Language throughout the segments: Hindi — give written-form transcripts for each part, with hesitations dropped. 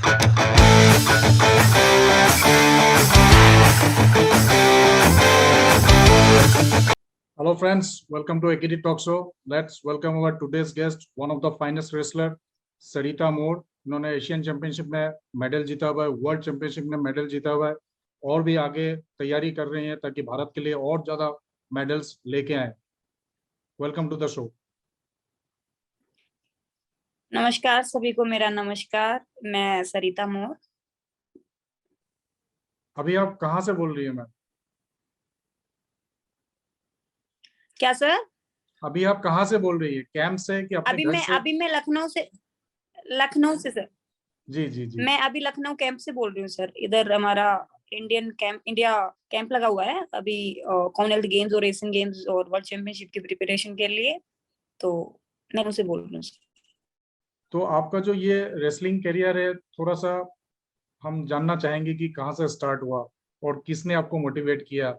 Hello friends, welcome to Ekiti Talk Show. Let's welcome our today's guest, one of the finest wrestler, Sarita Moore. इन्होंने एशियन चैंपियनशिप में मेडल जीता हुआ है, वर्ल्ड चैंपियनशिप में मेडल जीता हुआ है और भी आगे तैयारी कर रही हैं ताकि भारत के लिए और ज्यादा मेडल्स लेके आए। Welcome to the show. नमस्कार सभी को, मेरा नमस्कार। मैं सरिता मोर। अभी आप कहाँ से बोल रही हैं मैम? क्या सर? अभी आप कहाँ से बोल रही है? कैंप से कि अपने घर से? अभी मैं लखनऊ से सर। जी जी जी। मैं अभी लखनऊ कैंप से बोल रही हूँ सर। इधर हमारा इंडिया कैंप लगा हुआ है अभी कॉमनवेल्थ गेम्स और एशियन गेम्स और वर्ल्ड चैंपियनशिप की प्रिपरेशन के लिए, तो मैं उनसे बोल रही हूँ सर। तो आपका जो ये रेसलिंग करियर है, थोड़ा सा हम जानना चाहेंगे कि कहाँ से स्टार्ट हुआ और किसने आपको मोटिवेट किया?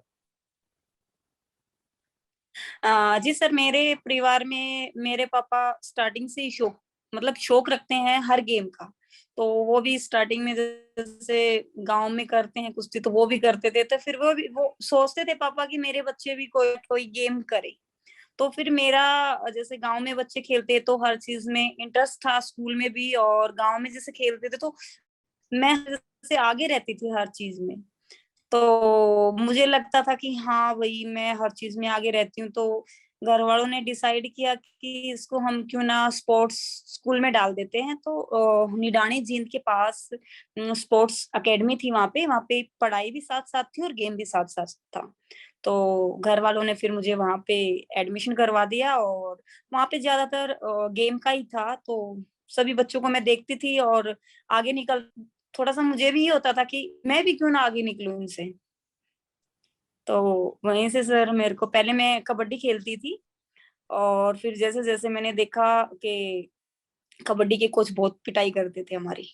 जी सर, मेरे परिवार में मेरे पापा स्टार्टिंग से ही शौक रखते हैं हर गेम का। तो वो भी स्टार्टिंग में जैसे गांव में करते हैं कुश्ती, तो वो भी करते थे। तो फिर वो सोचते थे पापा कि मेरे बच्चे भी कोई कोई गेम करे। तो फिर मेरा जैसे गांव में बच्चे खेलते तो हर चीज में इंटरेस्ट था, स्कूल में भी और गांव में जैसे खेलते थे, तो मैं जैसे आगे रहती थी हर चीज में। तो मुझे लगता था कि हाँ भाई, मैं हर चीज में आगे रहती हूँ। तो घर वालों ने डिसाइड किया कि इसको हम क्यों ना स्पोर्ट्स स्कूल में डाल देते हैं। तो निडानी जींद के पास स्पोर्ट्स एकेडमी थी। वहां पे पढ़ाई भी साथ साथ थी और गेम भी साथ साथ था। तो घर वालों ने फिर मुझे वहां पे एडमिशन करवा दिया और वहां पे ज्यादातर गेम का ही था। तो सभी बच्चों को मैं देखती थी और आगे निकल थोड़ा सा मुझे भी ये होता था कि मैं भी क्यों ना आगे निकलूं इनसे। तो वहीं से सर, मेरे को पहले मैं कबड्डी खेलती थी और फिर जैसे जैसे मैंने देखा कि कबड्डी के कोच बहुत पिटाई करते थे हमारी,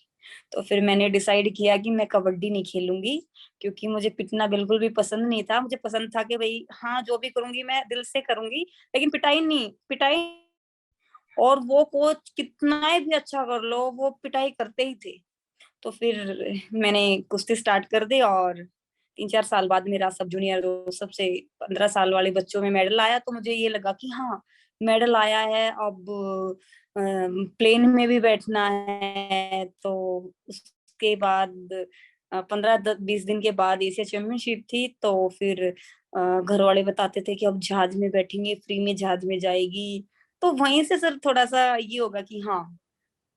तो फिर मैंने डिसाइड किया कि मैं कबड्डी नहीं खेलूंगी, क्योंकि मुझे पिटना बिल्कुल भी पसंद नहीं था। मुझे पसंद था कि भाई हाँ, जो भी करूंगी मैं दिल से करूंगी, लेकिन पिटाई नहीं, पिटाई। और वो कोच कितना भी अच्छा कर लो, वो पिटाई करते ही थे। तो फिर मैंने कुश्ती स्टार्ट कर दी और 3-4 साल बाद मेरा सब जूनियर जो सबसे 15 साल वाले बच्चों में मेडल आया। तो मुझे ये लगा कि हाँ, मेडल आया है, अब प्लेन में भी बैठना है। तो उसके बाद 15-20 दिन के बाद एशिया चैंपियनशिप थी। तो फिर घर वाले बताते थे कि अब जहाज में बैठेंगे, फ्री में जहाज में जाएगी। तो वहीं से सर थोड़ा सा ये होगा कि हाँ,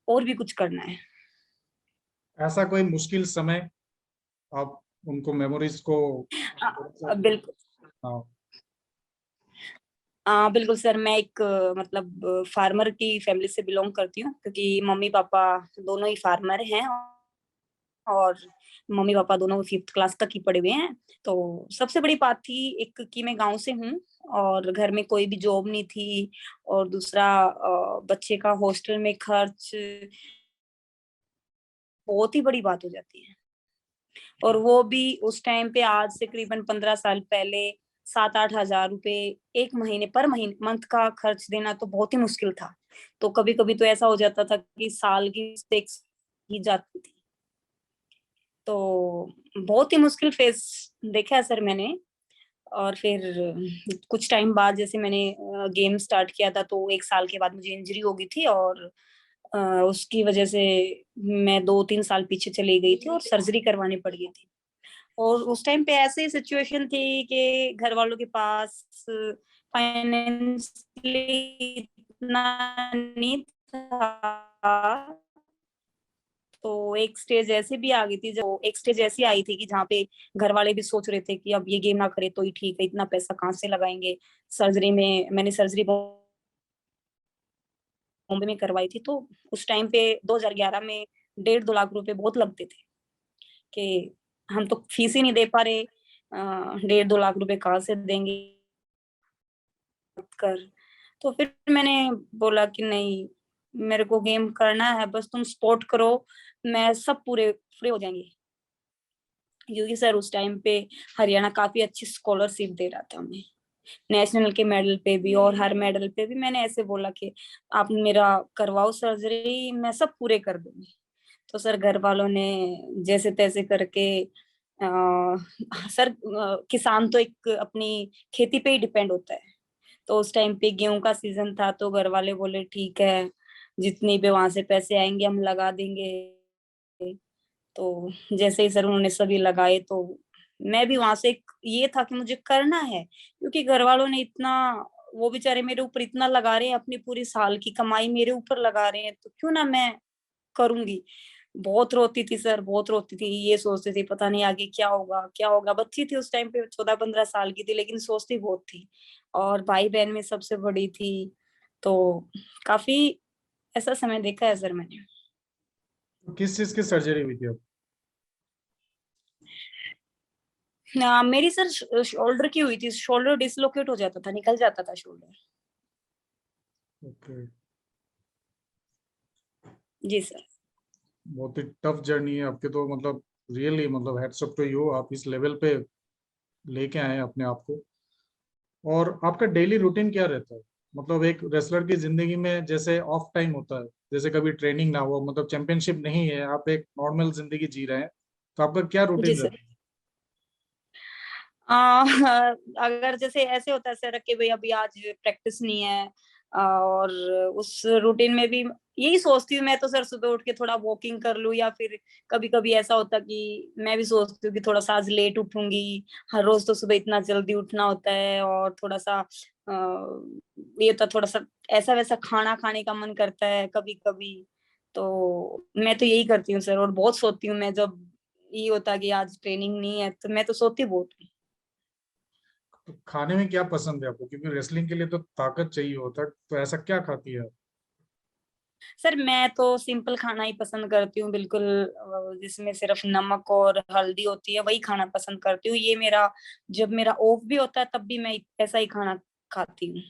और भी कुछ करना है। ऐसा कोई मुश्किल समय आप उनको मेमोरीज को थोड़ा सा? बिल्कुल। हाँ। बिल्कुल सर, मैं एक मतलब फार्मर की फैमिली से बिलोंग करती हूँ, क्योंकि मम्मी पापा दोनों ही फार्मर हैं और मम्मी पापा दोनों 5th क्लास तक ही पढ़े हुए हैं। तो सबसे बड़ी बात थी एक कि मैं गांव से हूँ और घर में कोई भी जॉब नहीं थी, और दूसरा बच्चे का हॉस्टल में खर्च बहुत ही बड़ी बात हो जाती है। और वो भी उस टाइम पे, आज से करीबन 15 साल पहले, 7-8 हजार रुपए एक महीने पर महीने मंथ का खर्च देना तो बहुत ही मुश्किल था। तो कभी कभी तो ऐसा हो जाता था कि साल की स्टेक्स ही जाती थी। तो बहुत ही मुश्किल फेस देखा है सर मैंने। और फिर कुछ टाइम बाद जैसे मैंने गेम स्टार्ट किया था, तो 1 साल के बाद मुझे इंजरी हो गई थी और उसकी वजह से मैं 2-3 साल पीछे चली गई थी और सर्जरी करवानी पड़ गई थी। और उस टाइम पे ऐसी सिचुएशन थी कि घर वालों के पास फाइनेंशियली इतना नहीं था। तो एक स्टेज ऐसी भी आ गई थी, जो एक स्टेज ऐसी आई थी कि जहाँ पे घर वाले भी सोच रहे थे कि अब ये गेम ना करे तो ही ठीक है, इतना पैसा कहाँ से लगाएंगे सर्जरी में। मैंने सर्जरी बॉम्बे में करवाई थी। तो उस टाइम पे 2011 में 1.5-2 लाख रुपए बहुत लगते थे कि हम तो फीस ही नहीं दे पा रहे, 1.5-2 लाख रुपए कहाँ से देंगे कर। तो फिर मैंने बोला कि नहीं, मेरे को गेम करना है, बस तुम सपोर्ट करो, मैं सब पूरे पूरे हो जाएंगे। क्योंकि सर उस टाइम पे हरियाणा काफी अच्छी स्कॉलरशिप दे रहा था हमें, नेशनल के मेडल पे भी और हर मेडल पे भी। मैंने ऐसे बोला कि आप मेरा करवाओ सर्जरी, मैं सब पूरे कर दूंगी। तो सर घर वालों ने जैसे तैसे करके सर किसान तो एक अपनी खेती पे ही डिपेंड होता है। तो उस टाइम पे गेहूं का सीजन था, तो घर वाले बोले ठीक है, जितनी भी वहां से पैसे आएंगे हम लगा देंगे। तो जैसे ही सर उन्होंने सभी लगाए, तो मैं भी वहां से ये था कि मुझे करना है, क्योंकि घर वालों ने इतना, वो बेचारे मेरे ऊपर इतना लगा रहे हैं, अपनी पूरी साल की कमाई मेरे ऊपर लगा रहे हैं, तो क्यों ना मैं करूंगी। बहुत रोती थी सर, बहुत रोती थी, ये सोचती थी पता नहीं आगे क्या होगा क्या होगा। बच्ची थी उस टाइम पे, 14-15 साल की थी, लेकिन सोचती बहुत थी। और भाई बहन में सबसे बड़ी थी, तो काफी ऐसा समय देखा है सर मैंने। तो किस चीज की सर्जरी हुई थी अब? मेरी सर शोल्डर की हुई थी, शोल्डर डिसलोकेट हो जाता था, निकल जाता था शोल्डर। ओके। जी सर। बहुत ही टफ जर्नी है आपके तो, मतलब रियली, मतलब हैट्स अप टू यू, आप इस लेवल पे लेके आए हैं अपने आप को। और आपका डेली रूटीन क्या रहता है? मतलब एक रेसलर की जिंदगी में जैसे ऑफ टाइम होता है, जैसे कभी ट्रेनिंग ना हो, मतलब चैंपियनशिप नहीं है, आप एक नॉर्मल जिंदगी जी रहे हैं, तो आपका क्या जी रूटीन सर। रहता है? अगर जैसे ऐसे होता है सर कि भाई अभी आज प्रैक्टिस नहीं है, और उस रूटीन में भी यही सोचती हूँ मैं तो सर, सुबह उठ के थोड़ा वॉकिंग कर लूँ, या फिर कभी कभी ऐसा होता कि मैं भी सोचती हूँ कि थोड़ा सा आज लेट उठूंगी। हर रोज तो सुबह इतना जल्दी उठना होता है, और थोड़ा सा ये होता, थोड़ा सा ऐसा वैसा खाना खाने का मन करता है कभी कभी। तो मैं तो यही करती हूँ सर, और बहुत सोती हूँ मैं, जब ये होता कि आज ट्रेनिंग नहीं है तो मैं तो सोती बहुत हूँ। तो खाने में क्या पसंद है आपको, क्योंकि रेसलिंग के लिए तो ताकत चाहिए होता है, तो ऐसा क्या खाती है आप? सर मैं तो सिंपल खाना ही पसंद करती हूँ बिल्कुल, जिसमें सिर्फ नमक और हल्दी होती है, वही खाना पसंद करती हूँ। ये मेरा, जब मेरा ऑफ भी होता है तब भी मैं ऐसा ही खाना खाती हूँ।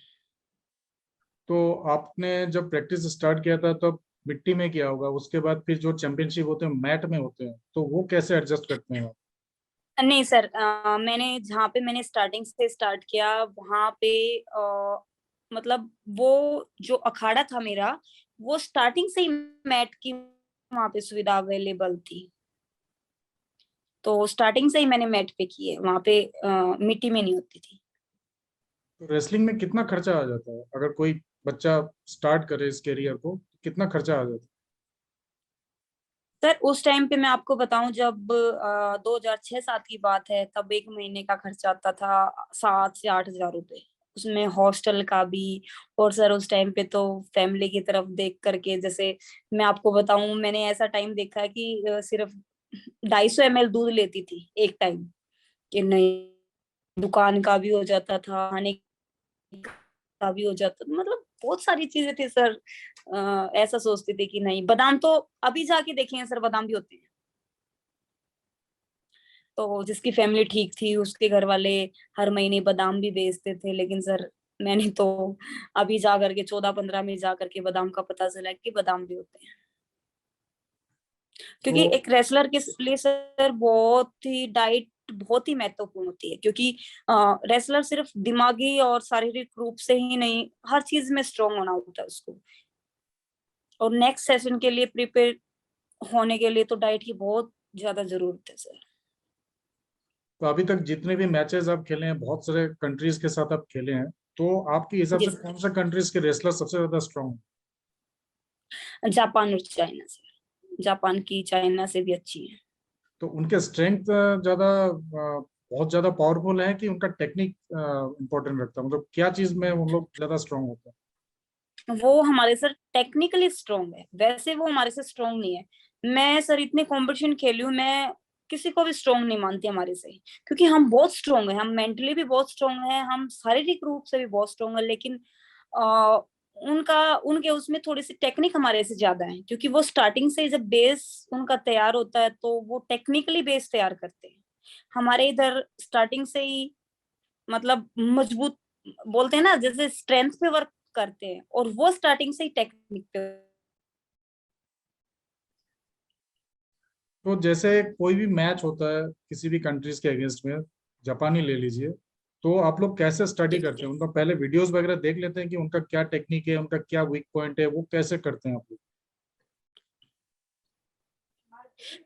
तो आपने जब प्रैक्टिस स्टार्ट किया था तब मिट्टी में किया होगा, उसके बाद फिर जो चैंपियनशिप होते हैं मैट में होते हैं, तो वो कैसे एडजस्ट करते हैं आप? नहीं सर, मैंने जहाँ पे मैंने स्टार्टिंग से स्टार्ट किया वहां पे मतलब वो जो अखाड़ा था मेरा, वो स्टार्टिंग से ही मैट की वहां पे सुविधा अवेलेबल थी। तो स्टार्टिंग से ही मैंने मैट पे की है, वहां पे मिट्टी में नहीं होती थी। तो रेसलिंग में कितना खर्चा आ जाता है, अगर कोई बच्चा स्टार्ट करे इस करियर को, कितना खर्चा आ जाता सर उस टाइम पे मैं आपको बताऊं, जब 2006-07 की बात है, तब एक महीने का खर्चा आता था 7 से 8 हजार रुपए, उसमें हॉस्टल का भी। और सर उस टाइम पे तो फैमिली की तरफ देख करके, जैसे मैं आपको बताऊं, मैंने ऐसा टाइम देखा है कि सिर्फ 250 ml दूध लेती थी एक टाइम, कि नहीं, दुकान का भी हो जाता था, खाने का भी हो जाता था, मतलब बहुत सारी चीजें थी सर। ऐसा सोचती थी कि नहीं, बादाम तो अभी जाके देखे हैं सर, बादाम भी होते हैं। तो जिसकी फैमिली ठीक थी उसके घर वाले हर महीने बादाम भी बेचते थे, लेकिन सर मैंने तो अभी जा करके 14-15 में जा करके बादाम का पता चला कि बादाम भी होते हैं। है? क्योंकि तो एक रेसलर के लिए सर बहुत ही डाइट बहुत ही महत्वपूर्ण होती है, क्योंकि रेसलर सिर्फ दिमागी और शारीरिक रूप से ही नहीं, हर चीज में स्ट्रांग होना होता है उसको। और नेक्स्ट सेशन के लिए प्रिपेयर होने के लिए तो डाइट की बहुत ज्यादा जरूरत है सर। तो अभी तक जितने भी मैचेस आप खेले हैं, बहुत सारे कंट्रीज के साथ आप खेले हैं, तो आपके हिसाब जी से सर। कौन सा कंट्रीज के रेसलर सबसे ज्यादा स्ट्रांग? जापान और चाइना से, जापान की चाइना से भी अच्छी है। तो उनके स्ट्रेंथ ज्यादा बहुत ज्यादा पावरफुल है कि उनका टेक्निक इंपॉर्टेंट रखता है, मतलब क्या चीज में उन लोग ज्यादा स्ट्रांग होते हैं? वो हमारे सर टेक्निकली स्ट्रांग है, वैसे वो हमारे से स्ट्रांग नहीं है। मैं सर इतने कंपटीशन खेली हूँ, मैं किसी को भी स्ट्रांग नहीं मानती हमारे से, क्योंकि हम बहुत स्ट्रांग है, हम मेंटली भी बहुत स्ट्रांग है, हम शारीरिक रूप से भी बहुत स्ट्रांग है, लेकिन आ, उनका उनके उसमें थोड़ी सी टेक्निक हमारे से ज्यादा है, क्योंकि वो स्टार्टिंग से जब बेस उनका तैयार होता है तो वो टेक्निकली बेस तैयार करते हैं। हमारे इधर स्टार्टिंग से ही मतलब मजबूत, बोलते हैं ना, जैसे स्ट्रेंथ पे वर्क करते हैं, और वो स्टार्टिंग से ही टेक्निक पे। तो जैसे कोई भी मैच होता है किसी भी कंट्रीज के अगेंस्ट में, जापान ही ले लीजिए, तो आप लोग कैसे स्टडी जी करते जी। हैं? उनका पहले वीडियोस वगैरह देख लेते हैं कि उनका क्या टेक्निक है, उनका क्या वीक पॉइंट है, वो कैसे करते हैं आप लोग?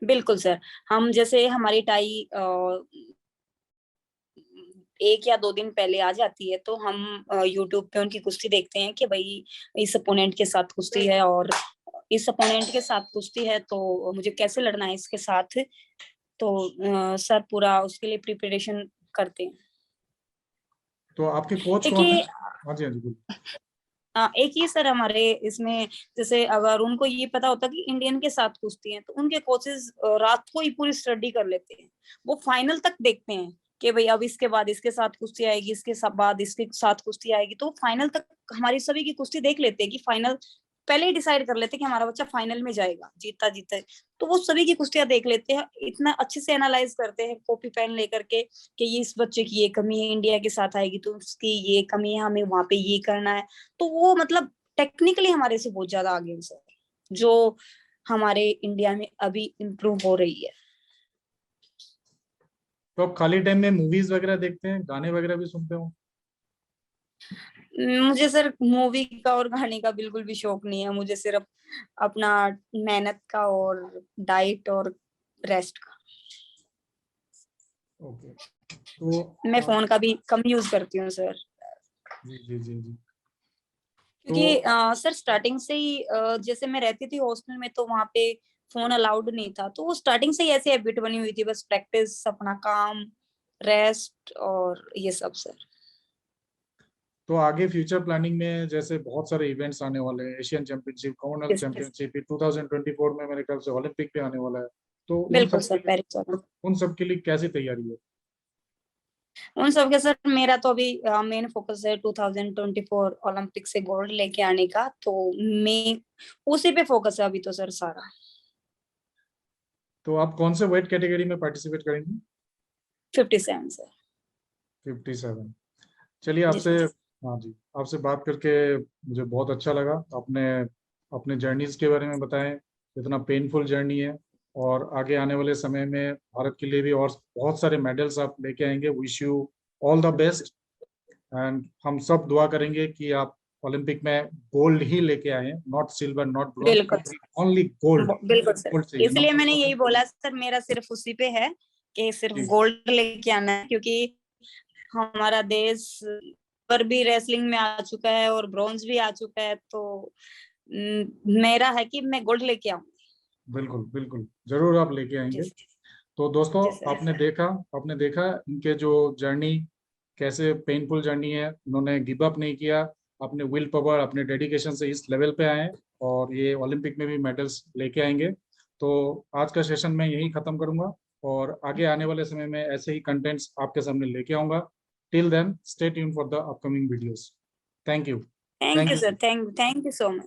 बिल्कुल सर, हम जैसे हमारी टाई 1 या 2 दिन पहले आ जाती है, तो हम यूट्यूब पे उनकी कुश्ती देखते हैं कि भाई इस अपोनेंट के साथ कुश्ती है और इस अपोनेंट के साथ कुश्ती है, तो मुझे कैसे लड़ना है इसके साथ। तो सर पूरा उसके लिए प्रिपरेशन करते हैं। तो आपके कोच एक कौन है? ये हाँ जी, हाँ जी, बिल्कुल। एक ही सर हमारे इसमें, जैसे अगर उनको ये पता होता कि इंडियन के साथ कुश्ती है, तो उनके कोचेस रात को ही पूरी स्टडी कर लेते हैं। वो फाइनल तक देखते हैं कि भाई अब इसके बाद इसके साथ कुश्ती आएगी, इसके बाद इसके साथ कुश्ती आएगी, तो फाइनल तक हमारी सभी की कुश्ती देख लेते हैं कि फाइनल पहले ही डिसाइड कर लेते हैं कि हमारा बच्चा फाइनल में जाएगा, जीता जीता है। तो वो सभी की कुश्तियां देख लेते हैं, इतना अच्छे से एनालाइज करते हैं कॉपी पेन लेकर के कि ये इस बच्चे की ये कमी है, इंडिया के साथ आएगी तो उसकी ये कमी है, हमें वहां पे ये करना है। तो वो मतलब टेक्निकली हमारे से बहुत ज्यादा आगे हैं सर, जो हमारे इंडिया में अभी इम्प्रूव हो रही है। तो आप खाली टाइम में मूवीज वगैरह देखते हैं, गाने वगैरह भी सुनते हो? मुझे सर मूवी का और गाने का बिल्कुल भी शौक नहीं है, मुझे सिर्फ अपना मेहनत का और डाइट और रेस्ट का। ओके। तो मैं फोन का भी कम यूज करती हूँ सर, जी जी जी जी। तो क्योंकि सर स्टार्टिंग से ही जैसे मैं रहती थी हॉस्टल में, तो वहां पे फोन अलाउड नहीं था, तो वो स्टार्टिंग से ही ऐसी हैबिट बनी हुई थी, बस प्रैक्टिस, अपना काम, रेस्ट और ये सब सर। तो आगे फ्यूचर प्लानिंग में जैसे बहुत सारे इवेंट्स आने वाले हैं, Asian championship, Commonwealth Yes, yes. Championship, 2024 में मेरे ख्याल से ओलंपिक भी आने वाला है। तो बिल्कुल सर, पेरिस वाला। उन सब के लिए कैसी तैयारी है? उन सब के सर मेरा तो अभी मेन फोकस है 2024 ओलंपिक से गोल्ड लेके आने का, तो मैं उसी पे फोकस है अभी तो सर सारा। तो आप कौन से वेट कैटेगरी में पार्टिसिपेट करेंगे? 57 सर। 57। चलिए, जी आपसे, सर। हाँ जी, आपसे बात करके मुझे बहुत अच्छा लगा। आपने अपने जर्नीज के बारे में बताएं, इतना पेनफुल जर्नी है, और आगे आने वाले समय में भारत के लिए भी और बहुत सारे मेडल्स आप लेके आएंगे। Wish you all the best. And हम सब दुआ करेंगे कि आप ओलंपिक में गोल्ड ही लेके आए, नॉट सिल्वर, नॉट बिल्कुल ब्रॉन्ज, ओनली गोल्ड। बिल्कुल सर, गोल्ड चाहिए, इसलिए नंबर मैंने वन। यही बोला सर, मेरा सिर्फ उसी पे है कि सिर्फ जी गोल्ड लेके आना है, क्योंकि हमारा देश पर भी रेसलिंग में आ चुका है और ब्रॉन्ज भी आ चुका है, तो मेरा है कि मैं गोल्ड लेके आऊं। बिल्कुल बिल्कुल, जरूर आप लेके जी आएंगे। सर। तो दोस्तों, जी सर। आपने देखा इनके जो जर्नी, कैसे पेनफुल जर्नी है, उन्होंने गिव अप नहीं किया, अपने विल पावर, अपने डेडिकेशन से इस लेवल पे आए, और ये ओलंपिक में भी मेडल्स लेके आएंगे। तो आज का सेशन मैं यहीं खत्म करूंगा, और आगे आने वाले समय में ऐसे ही कंटेंट्स आपके सामने लेके आऊंगा। Till then, stay tune for the upcoming videos. Thank you. Thank thank you you. Sir, thank you so much.